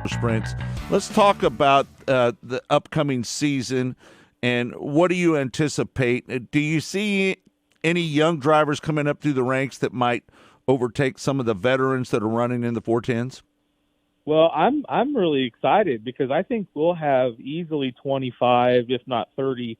sprints. Let's talk about the upcoming season and what do you anticipate? Do you see any young drivers coming up through the ranks that might overtake some of the veterans that are running in the 410s? Well, I'm really excited because I think we'll have easily 25, if not 30,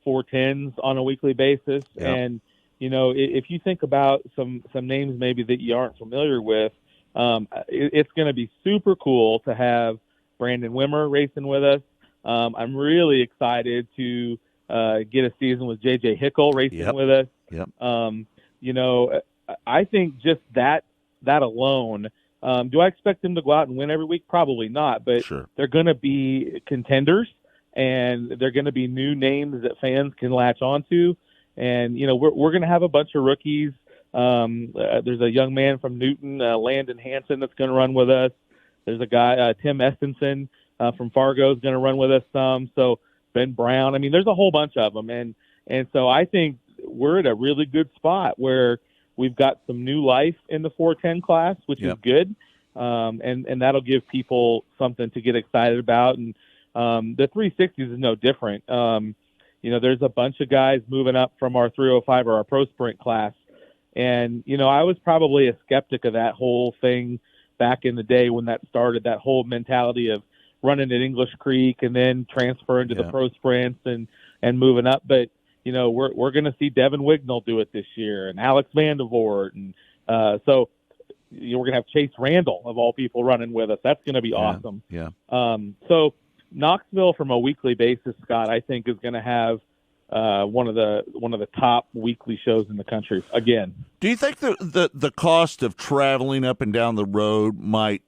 410s on a weekly basis. Yep. And, you know, if you think about some names maybe that you aren't familiar with, it's going to be super cool to have Brandon Wimmer racing with us. I'm really excited to get a season with J.J. Hickle racing with us. Yep. You know, I think just that alone, do I expect them to go out and win every week? Probably not, but Sure. They're going to be contenders, and they're going to be new names that fans can latch onto. And, you know, we're going to have a bunch of rookies. There's a young man from Newton, Landon Hansen, that's going to run with us. There's a guy, Tim Estenson from Fargo, is going to run with us some. So Ben Brown. I mean, there's a whole bunch of them. And so I think we're at a really good spot where we've got some new life in the 410 class, which is good. And that'll give people something to get excited about. And the 360s is no different. You know, there's a bunch of guys moving up from our 305 or our Pro Sprint class. And, you know, I was probably a skeptic of that whole thing back in the day when that started, that whole mentality of running at English Creek and then transferring to the Pro Sprints and moving up. But, you know, we're going to see Devin Wignall do it this year and Alex Vandevoort. And so you know, we're going to have Chase Randall, of all people, running with us. That's going to be awesome. Yeah. So Knoxville, from a weekly basis, Scott, I think is going to have one of the top weekly shows in the country again. Do you think the cost of traveling up and down the road might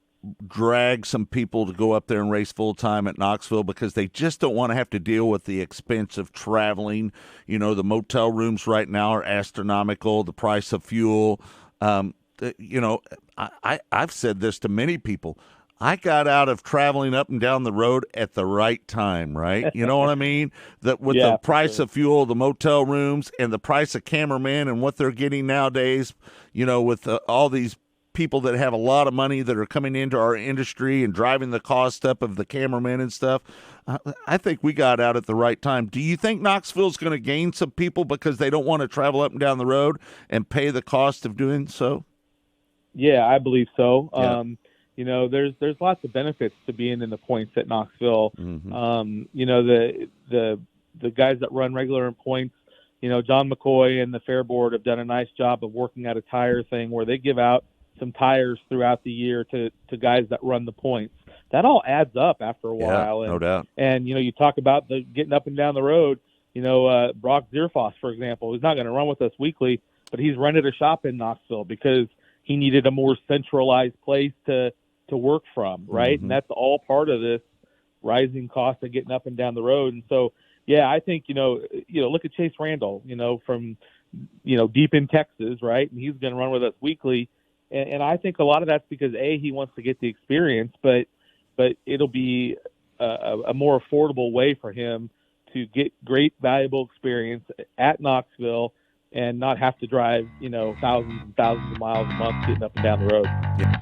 drag some people to go up there and race full time at Knoxville because they just don't want to have to deal with the expense of traveling? You know, the motel rooms right now are astronomical, the price of fuel. You know, I've said this to many people. I got out of traveling up and down the road at the right time, right? You know what I mean? That with the price of fuel, the motel rooms, and the price of cameramen and what they're getting nowadays, you know, with all these people that have a lot of money that are coming into our industry and driving the cost up of the cameramen and stuff, I think we got out at the right time. Do you think Knoxville's going to gain some people because they don't want to travel up and down the road and pay the cost of doing so? Yeah, I believe so. Yeah. You know, there's lots of benefits to being in the points at Knoxville. Mm-hmm. You know, the guys that run regular in points, you know, John McCoy and the Fair Board have done a nice job of working out a tire thing where they give out some tires throughout the year to guys that run the points. That all adds up after a while. No doubt. And, you know, you talk about the getting up and down the road, you know, Brock Zierfoss, for example, he's not going to run with us weekly, but he's rented a shop in Knoxville because he needed a more centralized place to work from, right? Mm-hmm. And that's all part of this rising cost of getting up and down the road. And so, yeah, I think, you know, look at Chase Randall, you know, from, you know, deep in Texas, right? And he's going to run with us weekly. And I think a lot of that's because, A, he wants to get the experience, but it'll be a more affordable way for him to get great, valuable experience at Knoxville and not have to drive, you know, thousands and thousands of miles a month getting up and down the road. Yeah.